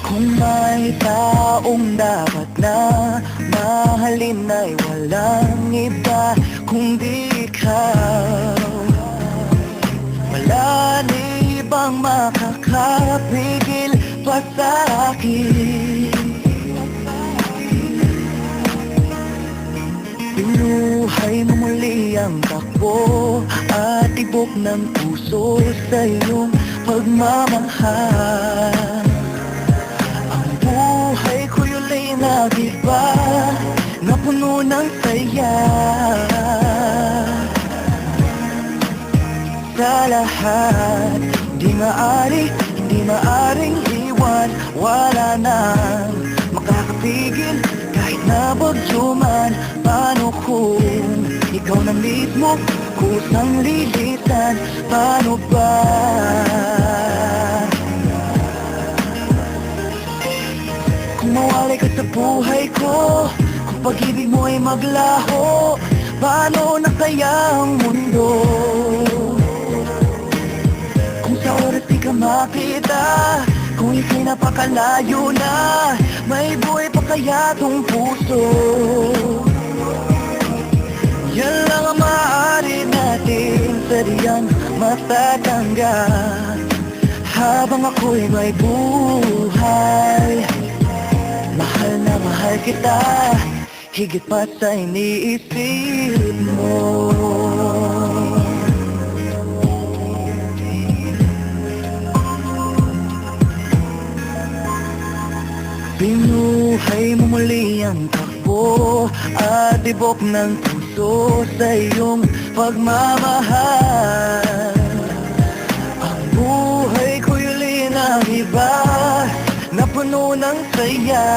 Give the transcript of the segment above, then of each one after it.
Kung may taong dapat na mahalin ay walang iba kundi ikaw. Wala na ibang makakapigil pa sa akin. Binuhay mo muli ang takbo at tibok ng puso sa iyong pagmamahal. Buhay ko'y ulay nag-iba na puno ng saya. Sa lahat, hindi maaring iwan. Wala nang makakapigil kahit na bagyo man. Paano kung ikaw na mismo kusang lilisan? Paano ba? Kung mawalay ka sa buhay ko, kung pag-ibig mo ay maglaho, paano na kaya ang mundo? Kung sa oras di ka makita, kung ika'y napakalayo na, may buhay pa kaya tong puso? Yan lang ang maaari natin sadyang matatanggap habang ako'y may buhay. Mahal na mahal kita, higit pa sa iniisip mo. Binuhay mo muli ang takbo at tibok ng puso sa iyong pagmamahal. Ang buhay ko'y uli ng iba na puno ng saya.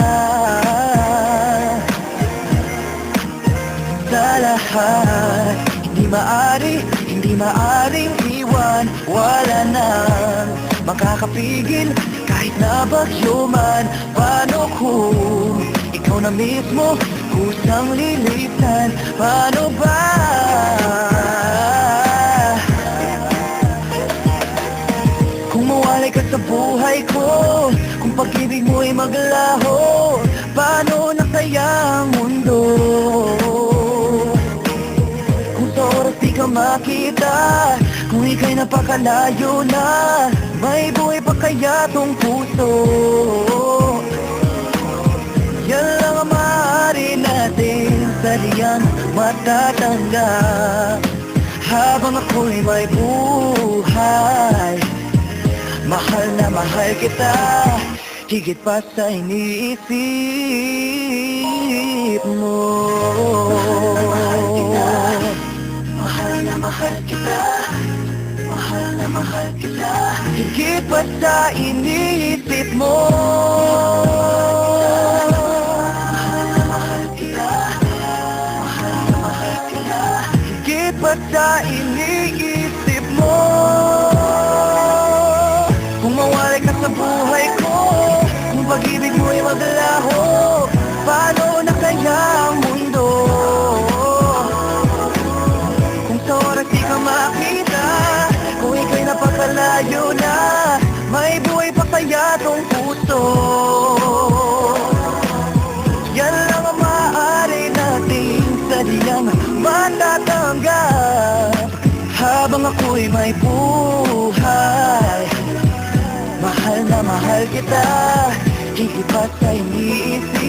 Sa lahat, hindi maaring iwan. Wala nang makakapigil kahit na bagyo man. Paano kung ikaw na mismo kusang lilitan? Paano ba? Kung mawalay ka sa buhay ko, kung pag-ibig mo ay maglaho, paano na kaya ang mundo? Kung sa oras di ka makita, kung ika'y napakalayo na, may buhay pa kaya tong puso? Yan lang ang maaari natin sadyang matatanggap habang ako'y may buhay. Mahal na mahal kita, higit pa sa iniisip mo. Mahal na mahal kita, mahal na mahal kita, higit pa sa iniisip mo. Mahal na mahal kita, mahal na mahal kita, higit pa sa iniisip mo. Kung mawalay ka sa buhay ko, kung pag-ibig mo ay maglaho, paano na kaya ang mundo? Kung sa oras di ka makita, kung ika'y napakalayo na, may buhay pa kaya tong puso? Yan lang ang maaari nating sadyang matatanggap habang ako'y may buhay. Mahal na mahal kita, higit pa sa iniisip